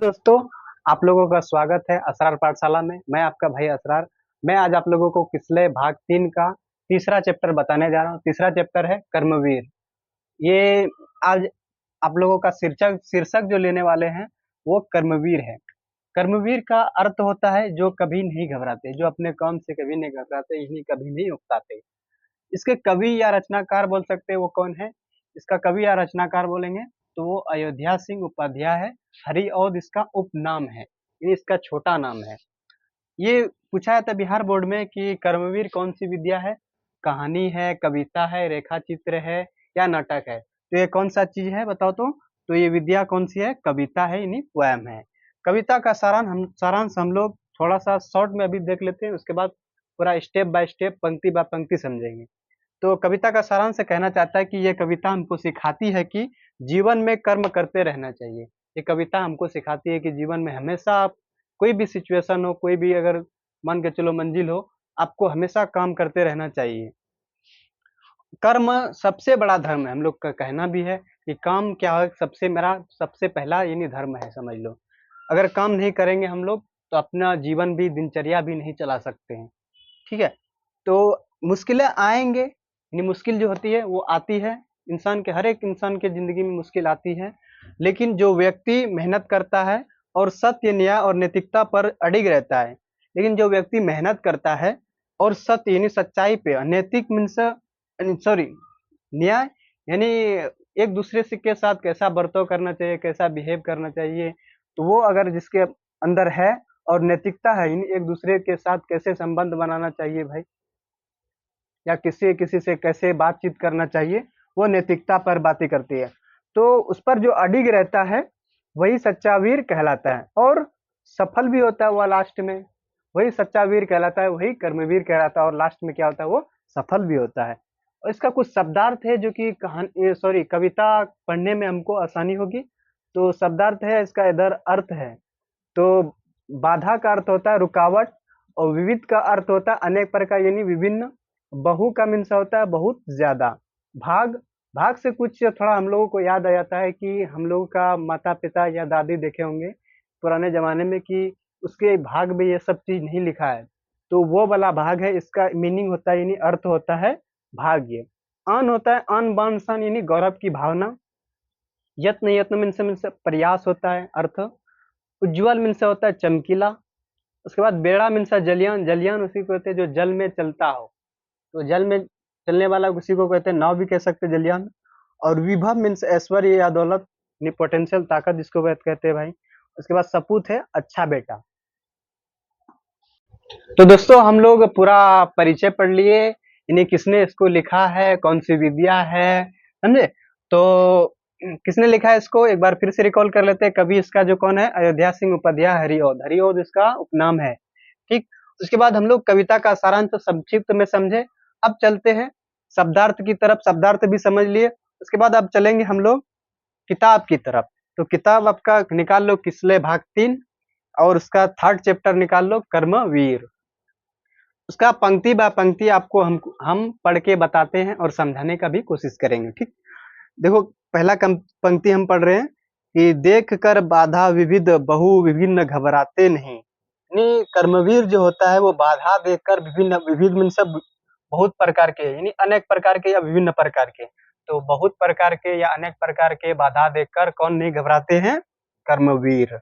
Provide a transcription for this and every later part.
दोस्तों, आप लोगों का स्वागत है असरार पाठशाला में। मैं आपका भाई असरार। मैं आज आप लोगों को किस्ले भाग 3 का तीसरा चैप्टर बताने जा रहा हूँ। तीसरा चैप्टर है कर्मवीर। ये आज आप लोगों का शीर्षक शीर्षक जो लेने वाले हैं वो कर्मवीर है। कर्मवीर का अर्थ होता है जो कभी नहीं घबराते, जो अपने काम से कभी नहीं घबराते, इन्हीं कभी नहीं उकताते। इसके कवि या रचनाकार बोल सकते हैं, वो कौन है? इसका कवि या रचनाकार बोलेंगे तो वो अयोध्या सिंह उपाध्याय है। हरिऔध इसका उपनाम है, ये इसका छोटा नाम है। ये पूछा जाता है बिहार बोर्ड में कि कर्मवीर कौन सी विद्या है? कहानी है, कविता है, रेखा चित्र है या नाटक है? तो ये कौन सा चीज है बताओ तो ये विद्या कौन सी है? कविता है, यानी पोएम है। कविता का सारांश हम लोग थोड़ा सा शॉर्ट में अभी देख लेते हैं, उसके बाद पूरा स्टेप बाय स्टेप पंक्ति बाय पंक्ति समझेंगे। तो कविता का सारांश कहना चाहता है कि ये कविता हमको सिखाती है कि जीवन में कर्म करते रहना चाहिए। ये कविता हमको सिखाती है कि जीवन में हमेशा आप कोई भी सिचुएशन हो, कोई भी अगर मान के चलो मंजिल हो, आपको हमेशा काम करते रहना चाहिए। कर्म सबसे बड़ा धर्म है, हम लोग का कहना भी है कि काम क्या है, सबसे मेरा सबसे पहला यानी धर्म है, समझ लो। अगर काम नहीं करेंगे हम लोग तो अपना जीवन भी, दिनचर्या भी नहीं चला सकते हैं। ठीक है? तो मुश्किलें आएँगे, यानी मुश्किल जो होती है वो आती है, इंसान के हर एक इंसान की ज़िंदगी में मुश्किल आती है। लेकिन जो व्यक्ति मेहनत करता है और सत्य, न्याय और नैतिकता पर अडिग रहता है, लेकिन जो व्यक्ति मेहनत करता है और सत्य यानी सच्चाई पे, नैतिक मीन्स सॉरी न्याय यानी एक दूसरे से के साथ कैसा बर्ताव करना चाहिए, कैसा बिहेव करना चाहिए, तो वो अगर जिसके अंदर है, और नैतिकता है यानी एक दूसरे के साथ कैसे संबंध बनाना चाहिए भाई, या किसी किसी से कैसे बातचीत करना चाहिए, वो नैतिकता पर बातें करती है। तो उस पर जो अडिग रहता है वही सच्चा वीर कहलाता है, और सफल भी होता है वह लास्ट में। वही सच्चा वीर कहलाता है, वही कर्मवीर कहलाता है, और लास्ट में क्या होता है, वो सफल भी होता है। और इसका कुछ शब्दार्थ है जो कि कहानी सॉरी कविता पढ़ने में हमको आसानी होगी। तो शब्दार्थ है, इसका इधर अर्थ है। तो बाधा का अर्थ होता है रुकावट, और विविध का अर्थ होता है अनेक प्रकार यानी विभिन्न। बहु का मीन्स होता है बहुत ज्यादा। भाग, भाग से कुछ थोड़ा हम लोगों को याद आ जाता है कि हम लोगों का माता पिता या दादी देखे होंगे पुराने जमाने में कि उसके भाग में ये सब चीज नहीं लिखा है, तो वो वाला भाग है। इसका मीनिंग होता है यानी अर्थ होता है भाग्य। आन होता है आन बान शान यानी गौरव की भावना। यत्न, यत्न मीन्स प्रयास होता है अर्थ। उज्ज्वल मीन्स होता है चमकीला। उसके बाद बेड़ा मीन्स जलियान, जलियान उसी को कहते हैं जो जल में चलता हो, तो जल में चलने वाला उसी को कहते हैं नाव भी कह सकते हैं, जलियान। और विभव मीन्स ऐश्वर्य या दौलत, पोटेंशियल ताकत जिसको कहते हैं भाई। उसके बाद सपूत है अच्छा बेटा। तो दोस्तों हम लोग पूरा परिचय पढ़ लिए, यानी किसने इसको लिखा है, कौन सी विद्या है, समझे? तो किसने लिखा है इसको एक बार फिर से रिकॉल कर लेते हैं। कवि इसका जो कौन है? अयोध्या सिंह उपाध्याय, हरिऔध। हरिऔध इसका उपनाम है। ठीक। उसके बाद हम लोग कविता का सारांश संक्षिप्त में समझे। अब चलते हैं शब्दार्थ की तरफ। शब्दार्थ भी समझ लिए, उसके बाद अब चलेंगे हम लोग किताब की तरफ। तो किताब आपका निकाल लो किसले भाग 3, और उसका थर्ड चैप्टर निकाल लो कर्मवीर। उसका पंक्ति बा पंक्ति आपको हम पढ़ के बताते हैं और समझाने का भी कोशिश करेंगे। ठीक। देखो पहला पंक्ति हम पढ़ रहे हैं कि देख कर बाधा विविध बहु विभिन्न घबराते नहीं। यानी कर्मवीर जो होता है वो बाधा देखकर विभिन्न, विविध मीन सब बहुत प्रकार के, यानी अनेक प्रकार के या विभिन्न प्रकार के, तो बहुत प्रकार के या अनेक प्रकार के बाधा देखकर कौन नहीं घबराते हैं? कर्मवीर।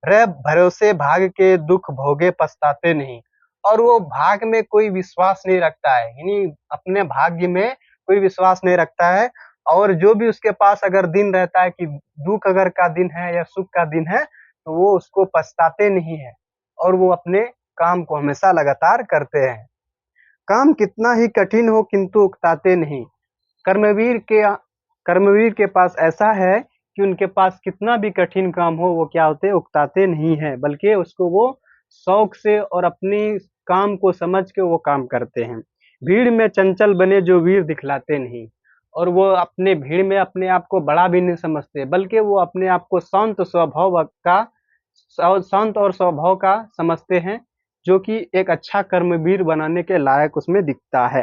रे भरोसे भाग के दुख भोगे पछताते नहीं। और वो भाग में कोई विश्वास नहीं रखता है, यानी अपने भाग्य में कोई विश्वास नहीं रखता है। और जो भी उसके पास अगर दिन रहता है कि दुख अगर का दिन है या सुख का दिन है, तो वो उसको पछताते नहीं है, और वो अपने काम को हमेशा लगातार करते हैं। काम कितना ही कठिन हो किंतु उकताते नहीं। कर्मवीर के कर्मवीर के पास ऐसा है कि उनके पास कितना भी कठिन काम हो वो क्या होते, उकताते नहीं है, बल्कि उसको वो शौक से और अपनी काम को समझ के वो काम करते हैं। भीड़ में चंचल बने जो वीर दिखलाते नहीं। और वो अपने भीड़ में अपने आप को बड़ा भी नहीं समझते, बल्कि वो अपने आप को शांत और स्वभाव का समझते हैं, जो कि एक अच्छा कर्मवीर बनाने के लायक उसमें दिखता है।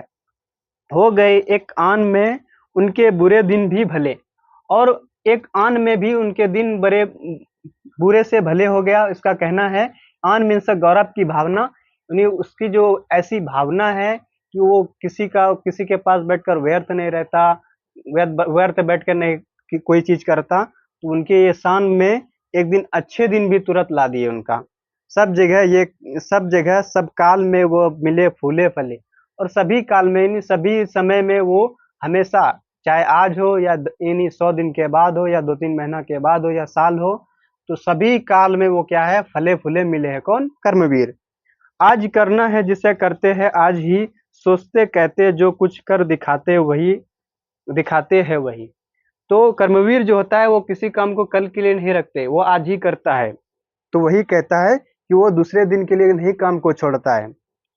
हो गए एक आन में उनके बुरे दिन भी भले, और एक आन में भी उनके दिन बड़े बुरे से भले हो गया, इसका कहना है। आन मीन्स गौरव की भावना, यानी उसकी जो ऐसी भावना है कि वो किसी के पास बैठकर व्यर्थ नहीं रहता, व्यर्थ बैठकर नहीं कोई चीज करता। तो उनके ये शान में एक दिन अच्छे दिन भी तुरंत ला दिए उनका। सब जगह सब काल में वो मिले फूले फले, और सभी काल में यानी सभी समय में वो हमेशा, चाहे आज हो या यानी 100 दिन के बाद हो या 2-3 महीना के बाद हो या साल हो, तो सभी काल में वो क्या है, फले फूले मिले हैं। कौन? कर्मवीर। आज करना है जिसे करते हैं आज ही, सोचते कहते जो कुछ कर दिखाते हैं वही। तो कर्मवीर जो होता है वो किसी काम को कल के लिए नहीं रखते, वो आज ही करता है। तो वही कहता है कि वो दूसरे दिन के लिए नहीं काम को छोड़ता है।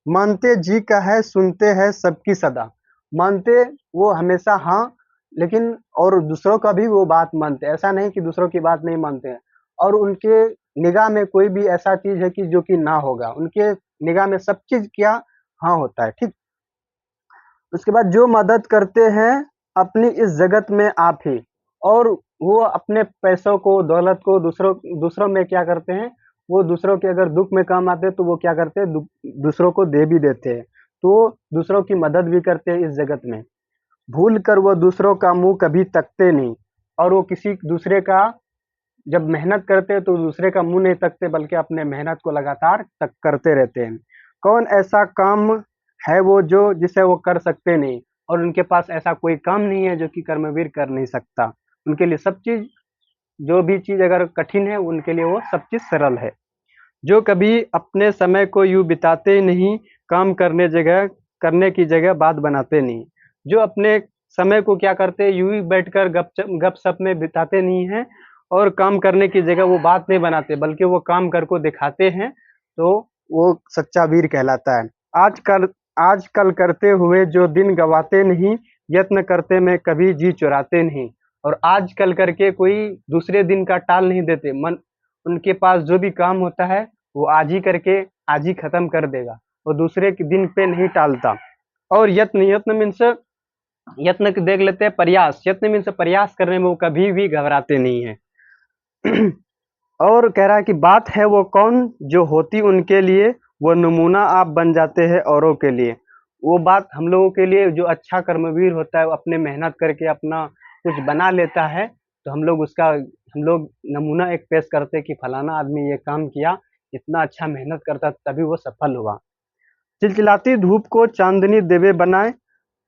मानते जी का है, सुनते हैं सबकी सदा। मानते वो हमेशा हाँ, लेकिन और दूसरों का भी वो बात मानते हैं, ऐसा नहीं कि दूसरों की बात नहीं मानते हैं। और उनके निगाह में कोई भी ऐसा चीज है कि जो कि ना होगा, उनके निगाह में सब चीज क्या हाँ होता है। ठीक। उसके बाद जो मदद करते हैं अपनी इस जगत में आप ही, और वो अपने पैसों को दौलत को दूसरों में क्या करते हैं, वो दूसरों के अगर दुख में काम आते हैं तो वो क्या करते हैं, दूसरों को दे भी देते हैं। तो दूसरों की मदद भी करते हैं इस जगत में। भूल कर वो दूसरों का मुंह कभी तकते नहीं, और वो किसी दूसरे का जब मेहनत करते हैं तो दूसरे का मुंह नहीं तकते, बल्कि अपने मेहनत को लगातार तक करते रहते हैं। कौन ऐसा काम है वो जो जिसे वो कर सकते नहीं, और उनके पास ऐसा कोई काम नहीं है जो कि कर्मवीर कर नहीं सकता। उनके लिए सब चीज, जो भी चीज अगर कठिन है उनके लिए वो सब चीज सरल है। जो कभी अपने समय को यूं बिताते नहीं, काम करने की जगह बात बनाते नहीं। जो अपने समय को क्या करते हैं, यूं ही बैठकर गपशप में बिताते नहीं हैं, और काम करने की जगह वो बात नहीं बनाते, बल्कि वो काम कर को दिखाते हैं। तो वो सच्चा वीर कहलाता है। आजकल आजकल करते हुए जो दिन गवाते नहीं, यत्न करते में कभी जी चुराते नहीं। और आजकल करके कोई दूसरे दिन का टाल नहीं देते, मन उनके पास जो भी काम होता है वो आज ही करके आज ही खत्म कर देगा, वो दूसरे के दिन पे नहीं टालता। और यत्न मीन्स, यत्न के देख लेते हैं प्रयास, यत्न मीन्स प्रयास करने में वो कभी भी घबराते नहीं है। और कह रहा है कि बात है वो कौन जो होती उनके लिए, वो नमूना आप बन जाते हैं औरों के लिए। वो बात हम लोगों के लिए, जो अच्छा कर्मवीर होता है वो अपने मेहनत करके अपना कुछ बना लेता है, तो हम लोग नमूना एक पेश करते हैं कि फलाना आदमी ये काम किया, इतना अच्छा मेहनत करता तभी वो सफल हुआ। चिलचिलाती धूप को चांदनी देवे बनाए।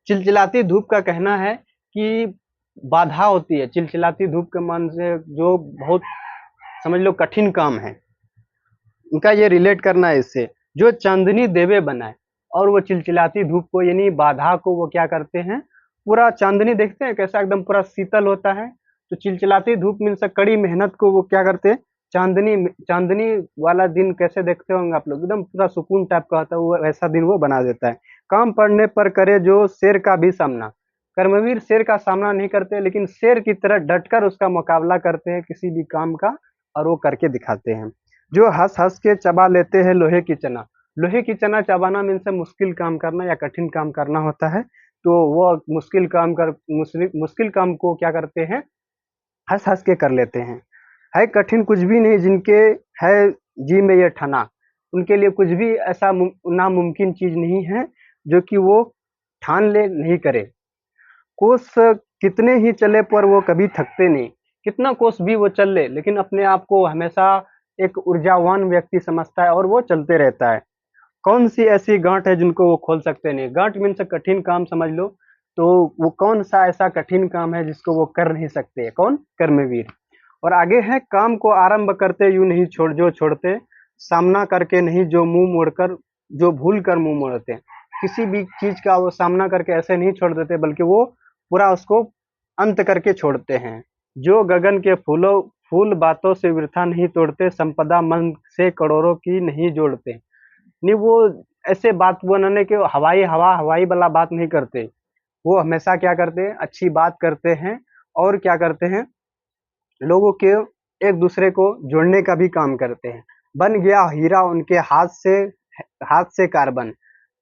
चिलचिलाती धूप का कहना है कि बाधा होती है, चिलचिलाती धूप के मन से जो बहुत, समझ लो, कठिन काम है, उनका ये रिलेट करना है इससे। जो चांदनी देवे बनाए, और वो चिलचिलाती धूप को यानी बाधा को वो क्या करते हैं, पूरा चांदनी देखते हैं कैसा एकदम पूरा शीतल होता है, तो चिलचिलाती धूप मीन्स कड़ी मेहनत को वो क्या करते हैं, चांदनी चांदनी वाला दिन कैसे देखते होंगे आप लोग, एकदम पूरा सुकून टाइप का होता है, वो ऐसा दिन वो बना देता है। काम पड़ने पर करे जो शेर का भी सामना। कर्मवीर शेर का सामना नहीं करते, लेकिन शेर की तरह डटकर उसका मुकाबला करते हैं किसी भी काम का, और वो करके दिखाते हैं। जो हंस हंस के चबा लेते हैं लोहे की चना। लोहे की चना चबाना मीन्स मुश्किल काम करना या कठिन काम करना होता है। तो वो मुश्किल काम को क्या करते हैं, हंस हंस के कर लेते हैं। है कठिन कुछ भी नहीं जिनके है जी में ये ठाना। उनके लिए कुछ भी ऐसा नामुमकिन चीज नहीं है जो कि वो ठान ले नहीं करे। कोस कितने ही चले पर वो कभी थकते नहीं। कितना कोस भी वो चल ले, लेकिन अपने आप को हमेशा एक ऊर्जावान व्यक्ति समझता है और वो चलते रहता है। कौन सी ऐसी गांठ है जिनको वो खोल सकते नहीं। गांठ मीन्स कठिन काम समझ लो। तो वो कौन सा ऐसा कठिन काम है जिसको वो कर नहीं सकते, कौन? कर्मवीर। और आगे है, काम को आरंभ करते यूं नहीं छोड़ते, सामना करके नहीं जो भूल कर मुंह मोड़ते। किसी भी चीज का वो सामना करके ऐसे नहीं छोड़ देते, बल्कि वो पूरा उसको अंत करके छोड़ते हैं। जो गगन के फूल बातों से वृथा नहीं तोड़ते, संपदा मन से करोड़ों की नहीं जोड़ते। नहीं, वो ऐसे बात बनाने के हवाई वाला बात नहीं करते। वो हमेशा क्या करते हैं, अच्छी बात करते हैं, और क्या करते हैं, लोगों के एक दूसरे को जोड़ने का भी काम करते हैं। बन गया हीरा उनके हाथ से कार्बन,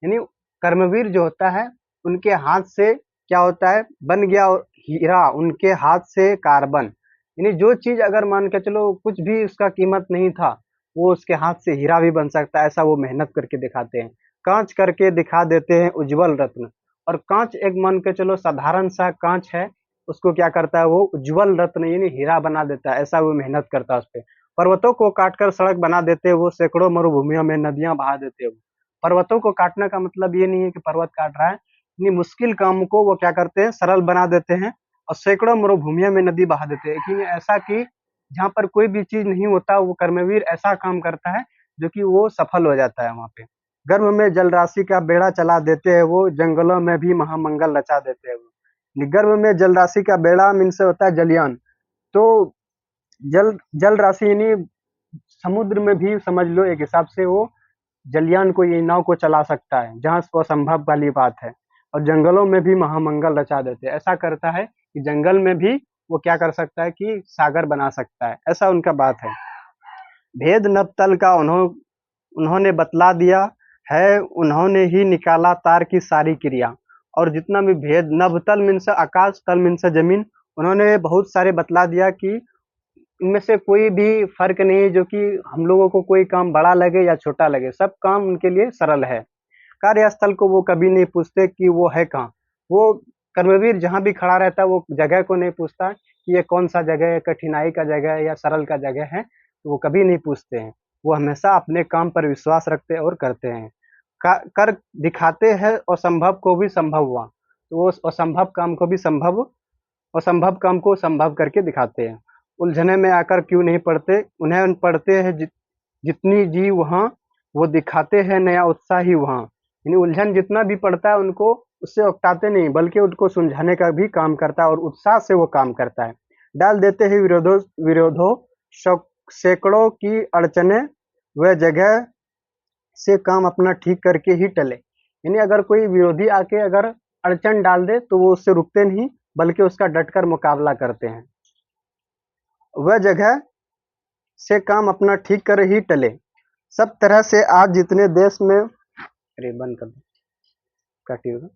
यानी कर्मवीर जो होता है उनके हाथ से क्या होता है, बन गया हीरा उनके हाथ से कार्बन, यानी जो चीज अगर मान के चलो कुछ भी उसका कीमत नहीं था, वो उसके हाथ से हीरा भी बन सकता है, ऐसा वो मेहनत करके दिखाते हैं। कांच करके दिखा देते हैं उज्जवल रत्न। और कांच एक मान के चलो साधारण सा कांच है, उसको क्या करता है वो उज्जवल रत्न यानी हीरा बना देता है, ऐसा वो मेहनत करता है उस पे। पर्वतों को काटकर सड़क बना देते हैं वो, सैकड़ों मरुभूमियों में नदियां बहा देते हैं वो। पर्वतों को काटने का मतलब ये नहीं है कि पर्वत काट रहा है, इतनी मुश्किल काम को वो क्या करते हैं सरल बना देते हैं, और सैकड़ों मरुभूमियों में नदी बहा देते हैं। लेकिन ऐसा कि जहाँ पर कोई भी चीज नहीं होता, वो कर्मवीर ऐसा काम करता है जो कि वो सफल हो जाता है वहां पे। गर्भ में जल राशि का बेड़ा चला देते हैं वो, जंगलों में भी महामंगल रचा देते हैं वो। गर्भ में जल राशि का बेड़ा मीन से होता है जलयान। तो जल जल राशि यानी समुद्र में भी समझ लो एक हिसाब से वो जलयान को, ये नाव को चला सकता है, जहाँ असंभव वाली बात है। और जंगलों में भी महामंगल रचा देते हैं, ऐसा करता है कि जंगल में भी वो क्या कर सकता है कि सागर बना सकता है, ऐसा उनका बात है। भेद नवतल का उन्होंने बतला दिया है, उन्होंने ही निकाला तार की सारी क्रिया। और जितना भी भेद, नवतल मीन से आकाश, तल मीन से जमीन, उन्होंने बहुत सारे बतला दिया कि इनमें से कोई भी फर्क नहीं है जो कि हम लोगों को कोई काम बड़ा लगे या छोटा लगे, सब काम उनके लिए सरल है। कार्यस्थल को वो कभी नहीं पूछते कि वो है कहाँ। वो कर्मवीर जहाँ भी खड़ा रहता है वो जगह को नहीं पूछता कि ये कौन सा जगह है, कठिनाई का जगह है या सरल का जगह है, तो वो कभी नहीं पूछते हैं। वो हमेशा अपने काम पर विश्वास रखते हैं और करते हैं। कर दिखाते हैं, असंभव को भी संभव हुआ, तो वो असंभव काम को भी संभव, असंभव काम को संभव करके दिखाते हैं। उलझने में आकर क्यों नहीं पढ़ते, उन्हें पढ़ते हैं जितनी जी वहाँ, वो दिखाते हैं नया उत्साह ही वहाँ। यानी उलझन जितना भी पड़ता है उनको उससे उकताते नहीं, बल्कि उनको सुलझाने का भी काम करता है और उत्साह से वो काम करता है। डाल देते हैं विरोधों सैकड़ों की अड़चने, वह जगह से काम अपना ठीक करके ही टले। यानी अगर कोई विरोधी आके अगर अड़चन डाल दे तो वो उससे रुकते नहीं, बल्कि उसका डटकर मुकाबला करते हैं। वह जगह से काम अपना ठीक कर ही टले। सब तरह से आज जितने देश में, अरे बंद कर दो, काटिएगा।